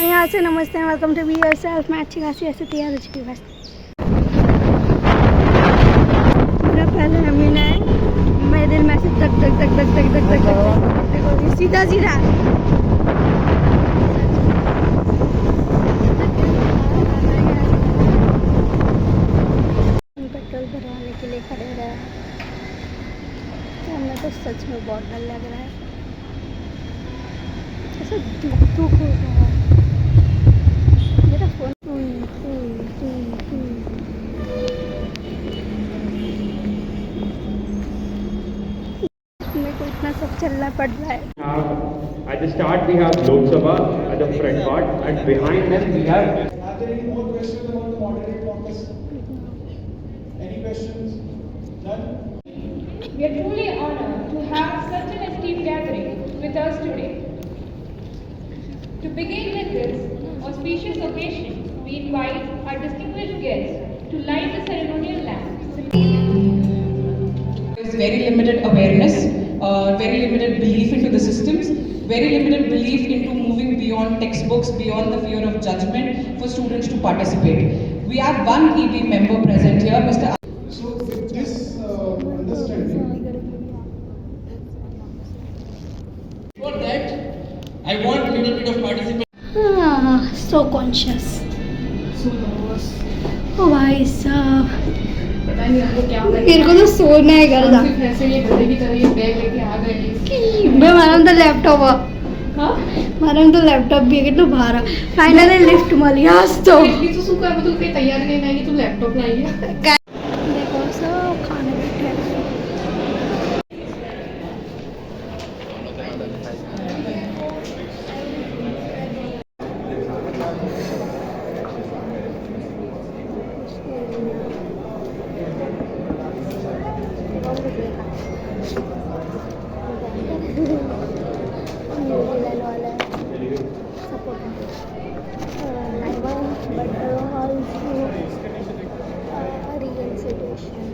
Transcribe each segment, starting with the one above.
यहाँ से नमस्ते वेलकम टू बी योरसेल्फ। मैं अच्छी खासी ऐसे तैयार हो चुकी हूँ बस। मेरा पहले अमीन है, मेरे दिल में ऐसे तक तक तक तक तक तक तक तक देखो सीधा सीधा पेट्रोल भरवाने के लिए खड़े रहे। तो हमें तो सच में बहुत डर लग रहा है, ऐसा दुख हो रहा है। मेरा फोन मेरे को इतना सब चलना पड़ रहा है। At the start we have Lok Sabha at the front part, and behind them we have. Are there any more questions about the moderate caucus? Any questions? None? We are truly honored to have such an esteemed gathering with us today. To begin with this auspicious occasion, we invite our distinguished guests to light the ceremonial lamp. There is very limited awareness, very limited belief into the systems, very limited belief into moving beyond textbooks, beyond the fear of judgment for students to participate. We have one EB member present here, Mr. So with this understanding, For that, I want little bit of participation. So conscious, so nervous. ओ भाई साहब, पता नहीं हमको क्या मेरे को तो सोना है घर जा। ऐसे ये गधे की तरह ये बैग लेके आ गए। मैं मारा तो लैपटॉप हाँ? मारा तो लैपटॉप भी कितना भारा। फाइनली लिफ्ट मिली आज तो। इतनी तो सुखा है, तू कहीं तैयार नहीं लाएगी, तू लैपटॉप लाई है। देखो सब खाने बैठे हैं। न्यूजीलैंड वाला support but also real situation.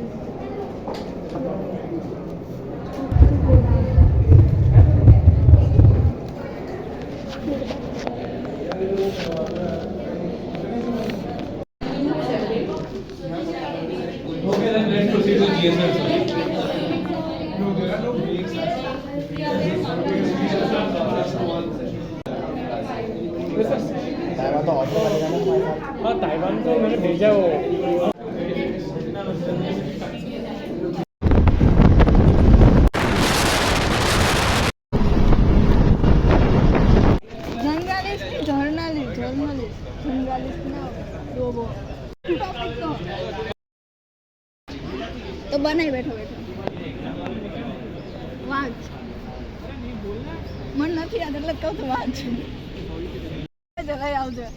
Okay, then let's proceed to GSM, sir. no, there are no breaks. हाँ, ताइवान को मैंने भेजा वो। तो बने बैठो बैठो वाच मन નથી યાદ એટલે કહું તો વાચ જગાઈ આવજો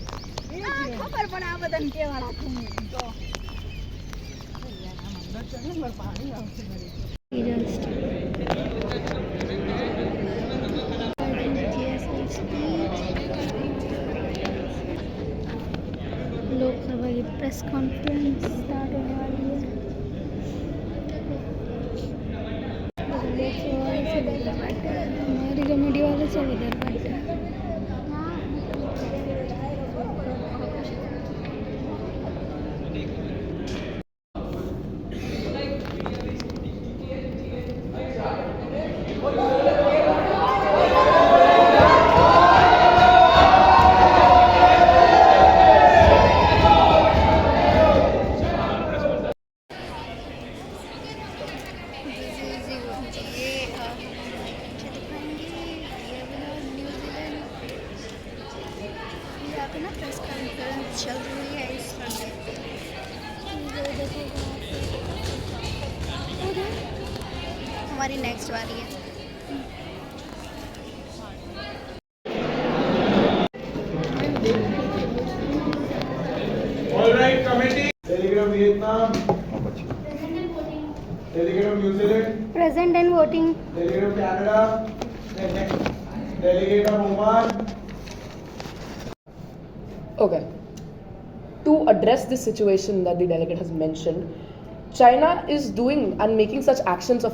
ખબર પડે આ બધાને કેવા રાખું તો નંબર પાણી આવશે लोकसभा की प्रेस कॉन्फ्रेंस स्टार्ट होने वाली है। लोकसभा वाले सब इधर बैठे हैं, हमारी कमेटी वाले सब इधर बैठे हैं। प्रेस कॉन्फ्रेंस चल रही है इस समय। हमारी नेक्स्ट वाली है। All right, committee. Delegate of Vietnam. Delegate of New Zealand. Present and voting. Delegate of Canada. Next. Delegate of Oman. Okay. To address this situation that the delegate has mentioned, China is doing and making such actions of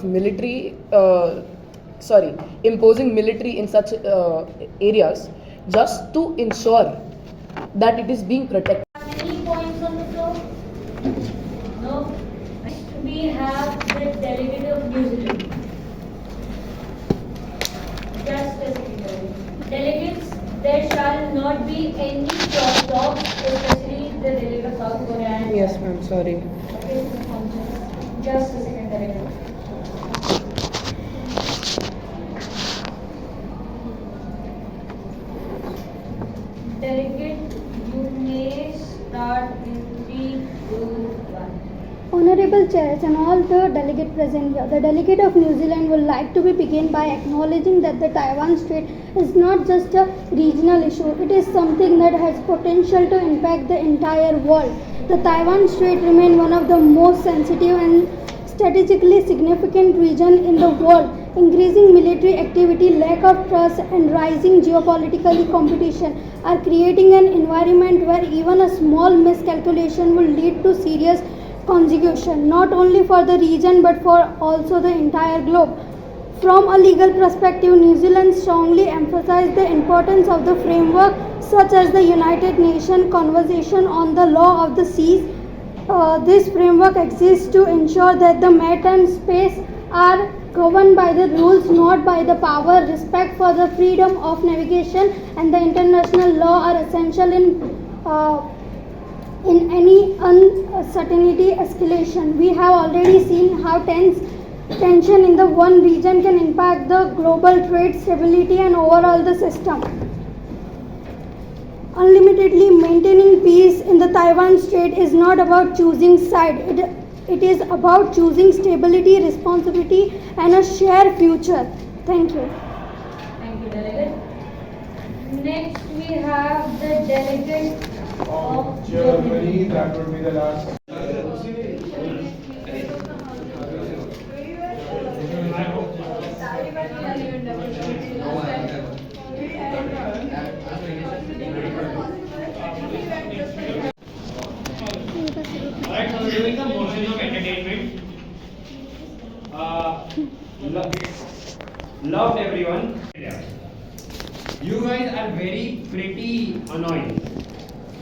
imposing military in such areas just to ensure that it is being protected. Any points on the floor? No. We have the delegate of New Zealand. Just a second. Delegates, there shall not be any cross talks, especially the delegate of South Korea. And Yes, ma'am, sorry. Okay, just a second, delegate. Delegate, you may start in 3, 2, 1. Honorable chairs and all the delegate present here, the delegate of New Zealand would like to be begin by acknowledging that the Taiwan Strait is not just a regional issue, it is something that has potential to impact the entire world. The Taiwan Strait remains one of the most sensitive and strategically significant region in the world. Increasing military activity, lack of trust and rising geopolitical competition are creating an environment where even a small miscalculation will lead to serious consequences, not only for the region but for also the entire globe. From a legal perspective, New Zealand strongly emphasized the importance of the framework such as the United Nations Convention on the Law of the Seas. This framework exists to ensure that the maritime space are governed by the rules, not by the power. Respect for the freedom of navigation and the international law are essential in any uncertainty escalation. We have already seen how tension in the one region can impact the global trade stability and overall the system. Unlimitedly maintaining peace in the Taiwan Strait is not about choosing side. It is about choosing stability, responsibility and a shared future. Thank you. Thank you, delegate. Next, we have the delegate of Germany, that would be the last. Alright, so we're doing some motions of entertainment. Loved everyone. You guys are very pretty annoying.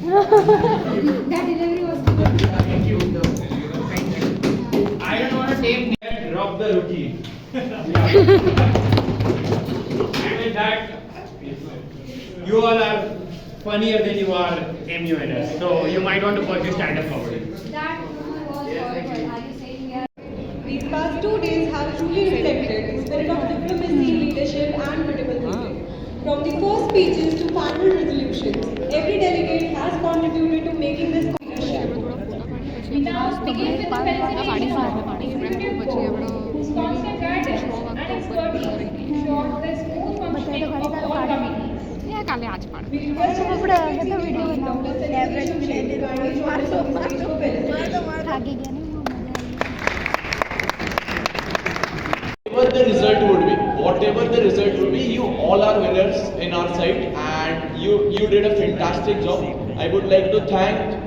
that delivery was good. Thank you. Thank you. I don't want to take that, drop the rookie. And with that, you all are funnier than you are MUNS. So you might want to pursue stand-up comedy. That was awkward. Are you saying we are? These past 2 days have truly reflected the spirit of diplomacy, leadership and critical thinking. From the first speeches to final resolutions, every delegate has contributed to making this leadership. We now begin with the felicitation of Executive Board, whose constant guidance and expertise ensure the smooth functioning of all committees. We request the President Dr. Sanjeev Shetty to kindly join us on the stage for felicitation. Whatever the result would be, you all are winners in our side, and you did a fantastic job. I would like to thank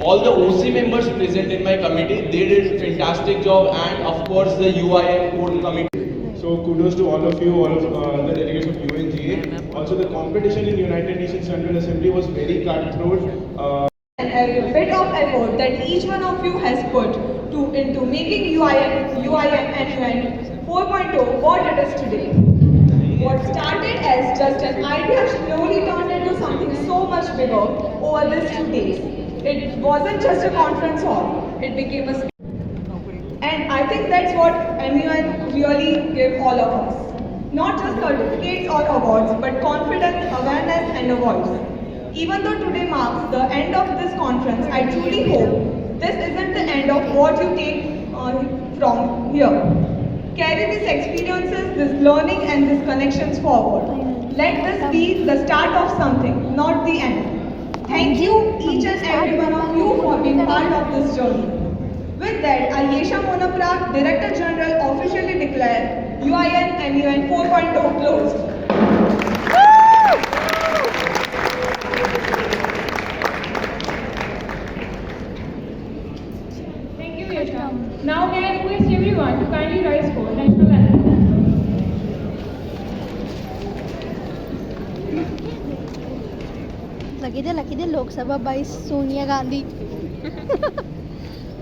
all the OC members present in my committee. They did a fantastic job, and of course the UIM core committee. So kudos to all of you, all of the delegates of UNGA. Also, the competition in United Nations General Assembly was very cutthroat. And every bit of effort that each one of you has put into making UIM and UN 4.0 what it is today. What started as just an idea slowly turned into something so much bigger over these 2 days. It wasn't just a conference hall, it became a. And I think that's what MUN really give all of us. Not just certificates or awards, but confidence, awareness and a voice. Even though today marks the end of this conference, I truly hope this isn't the end of what you take from here. Carry these experiences, this learning and these connections forward. Let this be the start of something, not the end. Thank you each and every one of you for being part of this journey. With that, I, Yesha Monaprak, Director General, officially declare UIN MUN 4.0 closed. Thank you, Yesha. Now may I request everyone to kindly rise for national anthem. लगी दे Lok Sabha by Sonia Gandhi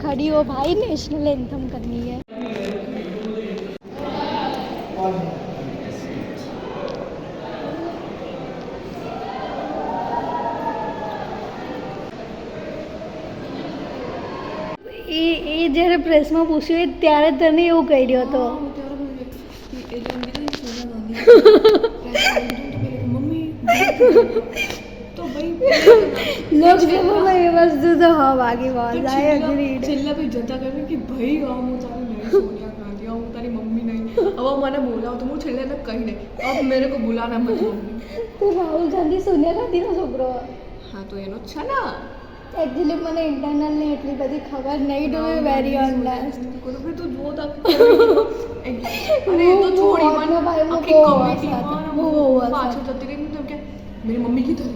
खड़ी हो भाई, national anthem करनी है। એ જ્યારે પ્રેસમાં પૂછ્યું ત્યારે તને એવું કહી રહ્યો હતો લોકસભામાં એ વસ્તુ તો હા વાગી વાત આઈ અગ્રી છેલ્લા ભાઈ જતા કહ્યું કે ભાઈ હું તારી નહીં સોનિયા ગાંધી હું તારી મમ્મી નહીં હવે મને બોલાવ તો હું છેલ્લે એને કહી દે अब मेरे को बुलाना मत मम्मी તો રાહુલ ગાંધી સોનિયા ગાંધીનો છોકરો હા તો એનો જ છે ને એકચ્યુઅલી મને ઇન્ટરનલની એટલી બધી ખબર નહીં ટુ બી વેરી ઓનેસ્ટ ભાઈ તું જો તક અરે એ તો છોડી મને ભાઈ આખી કમિટીમાં પાછું જતી રહી તો કે मेरी मम्मी की तरह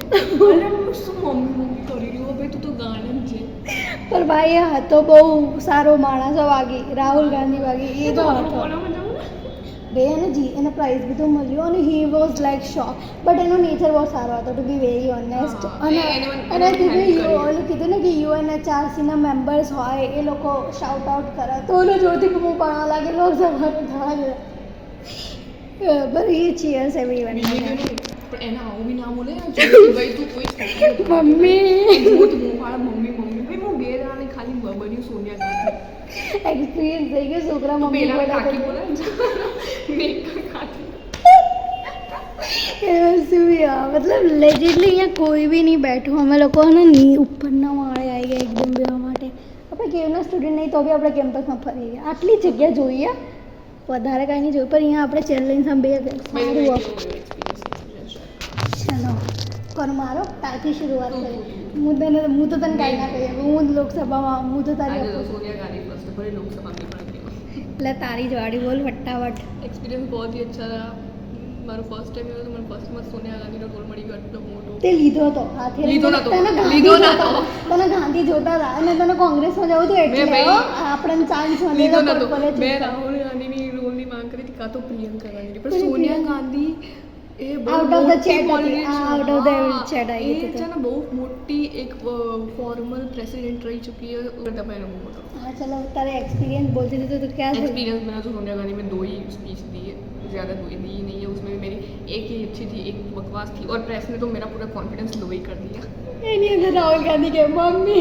अरे શું મમ્મી કરી રહ્યો ભાઈ તું તો ગાંડન છે પર ભાઈ એ હતો બહુ સારો માણસ વાગી રાહુલ ગાંધી વાગી એ તો હતો બે એને પ્રાઇઝ બી તો મળ્યો અને he was like shock but એનો નેચર બહુ સારો હતો ટુ બી વેરી ઓનેસ્ટ અને ઓલું કીધું ને કે યુએનએચઆરસીના મેમ્બર્સ હોય એ લોકો શાઉટ આઉટ કરે તો ઓલો જોરથી બૂમો પાડવા લાગે લોકસભાનું થવા જોઈએ બટ હી ચીયર્સ એવરીવન પણ એના આવું બી ના બોલે ભાઈ તું કોઈ મમ્મી ભૂત મુહાળ મમ્મી ભાઈ હું બે જણાને ખાલી બન્યું સોનિયા ગાંધી એક્સપિરિયન્સ થઈ ગયો છોકરા મમ્મી પેલા બોલે કાકી બોલે મેં કાકી શું યાર મતલબ લેજિટલી અહીંયા કોઈ બી નહીં બેઠું અમે લોકો ને ઉપરના માળે આવી ગયા એકદમ બેવા માટે આપણે કેવના સ્ટુડન્ટ નહીં તો બી આપણે કેમ્પસમાં ફરી ગયા આટલી જગ્યા જોઈએ વધારે કાંઈ નહીં જોયું પણ અહીંયા આપણે ચેર લઈને સામે બે સારું ચલો કર મારો તારથી શરૂઆત કરી હું તો તને કાંઈ ના કહી હું લોકસભામાં હું તો તારી सोनिया गांधी फर्स्ट बड़े लोकसभा में पढ़ गई એટલે તારી જ વાળી બોલ ફટાફટ एक्सपीरियंस बहुत ही अच्छा रहा મારો ફર્સ્ટ ટાઈમ હતો મને ફર્સ્ટમાં સોનિયા ગાંધીનો રોલ મળી ગયો એટલો મોટો તે લીધો હતો હાથે લીધો નતો. તને ગાંધી લીધો નતો. જોતા હતા. તને ગાંધી જોતા હતા અને તને કોંગ્રેસમાં જવું હતું એટલે મેં હો, આપણને ચાન્સ લીધો મળેલો નતો પર્પલ જ મેં જોતા. રાહુલ ગાંધીની રોલની માંગ કરી હતી કાં તો પ્રિયંકા ગાંધી પણ પણ સોનિયા પ્રિયંકા- ગાંધી એ બહુ Out of the મોટી chat હતી. politician. હા, out of the હા, chat આવી એ ગઈ હતી. છે ને બહુ મોટી એક ફોર્મલ પ્રેસિડેન્ટ રહી ચૂકી है તમે એનો બહુ મોટો हाँ चलो तारे एक्सपीरियंस बोलते थे तो क्या था? एक्सपीरियंस मेरा तो सोनिया गांधी में 2 ही स्पीच दी है ज़्यादा दी नहीं है उसमें भी मेरी एक ही अच्छी थी एक बकवास थी और प्रेस ने तो मेरा पूरा कॉन्फिडेंस लो ही कर दिया ये नहीं है राहुल गांधी के मम्मी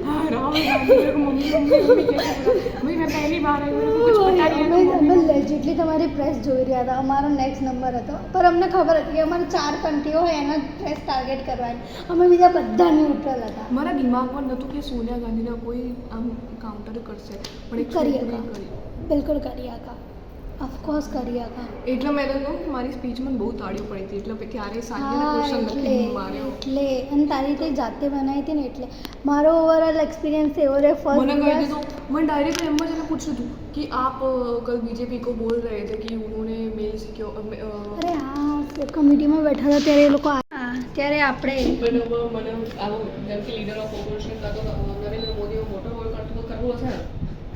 हाँ राहुल गांधी मेरे को मम्मी मम्मी मम्मी कहता था। भाई मैं पहली बार आई मेरे को कुछ पता नहीं है तो અમે લેજિટલી તમારી પ્રેસ જોઈ રહ્યા હતા અમારો નેક્સ્ટ નંબર હતો પર અમને ખબર હતી કે અમારે 4 કન્ટ્રીઓ હોય એના પ્રેસ ટાર્ગેટ કરવાની અમે બીજા બધા ન્યુટ્રલ હતા મારા દિમાગમાં નહોતું કે સોનિયા ગાંધીના કોઈ આમ કાઉન્ટર કરશે પણ એક કરી છોકરીએ હતા કરી બિલકુલ કરી હતા ઓફકોર્સ કરી હતા એટલે મેં તો કહું કે મારી સ્પીચમાં બહુ તાળીઓ પડી હતી એટલે ક્યારેય સાંજે હા ક્વેશ્ચન એટલે નથી માર્યો એટલે અને તારી રીતે જાતે બનાવી હતી ને એટલે મારો ઓવરઓલ એક્સપિરિયન્સ એવો રહે मैंने ફર્સ્ટ कह दी तो मैं डायरेक्ट एम ने पूछा था कि आप कल बीजेपी को बोल रहे थे कि उन्होंने मेल सिक्योर અરે હા કમિટીમાં બેઠા હતા ત્યારે એ લોકો ત્યારે આપણે મને આવો જેમ કે લીડર ઓફ ઓપોઝિશન કાં તો નરેન્દ્ર મોદીનો મોટો રોલ કરવો હશે ને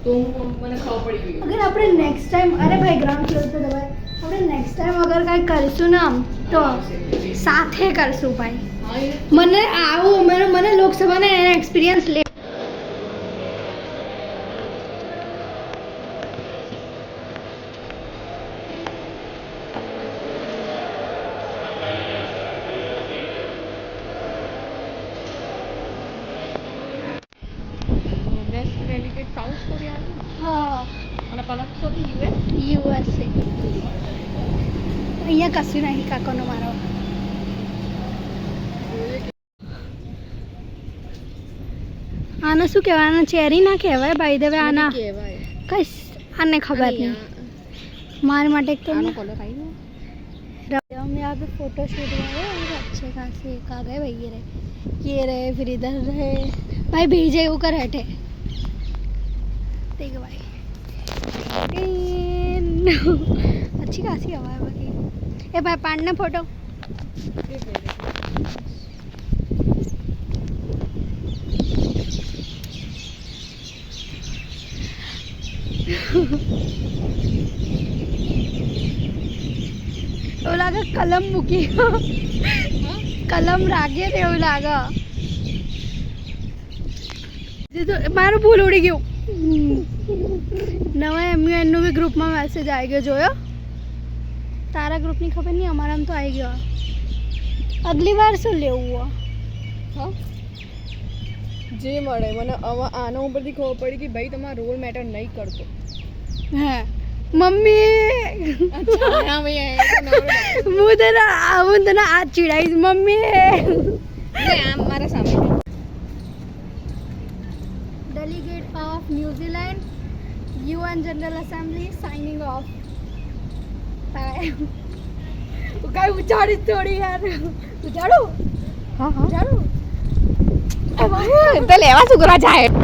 તો મને ખબર પડી ગઈ અગર આપણે નેક્સ્ટ ટાઈમ અરે ભાઈ ગ્રાઉન્ડ ફ્લોર પર દબાય આપણે નેક્સ્ટ ટાઈમ અગર કાંઈ કરીશું ને આમ તો સાથે કરશું ભાઈ हाँ ये મને આવું મને લોકસભાને એના એક્સપિરિયન્સ લે बेस्ट डेलीगेट साउथ कोरिया હા અને પલક સોથી યુએસ યુએસએ અહીંયા કશું નહીં કાકોનો મારો આને શું કહેવાય આને ચેરી ના કહેવાય ભાઈ દેવે આના કહેવાય કઈ આને ખબર નહીં मार माटे तो આનો કલર આવી हम यहाँ पे फोटो शूट हुआ है और अच्छे खासे आ गए भाई ये रहे फिर इधर रहे भाई भेजे वो कर हटे देख भाई अच्छी खासी हवा है बाकी ए भाई पाड़ना फोटो ઓલા કે કલમ મૂકી કલમ રાખીએ તો એવું લાગે મારું ભૂલ ઉડી ગયું નવા એમયુએનનું બી ગ્રુપમાં મેસેજ આવી ગયો જોયો તારા ગ્રુપની ખબર નહીં અમારામાં તો આવી ગયો અગલી વાર શું લેવું હા જે મળે મને આના ઉપરથી ખબર પડી કે ભાઈ તમારો રોલ મેટર નહીં કરતો હે મમ્મી હું તને આ ચીડાઈશ મમ્મી આમ મારા સામે Delegate of New Zealand UN General Assembly signing off. काय उचाड़ी थोड़ी यार उचाड़ू હા હા उचाड़ू તો લેવા શું કરવા જાય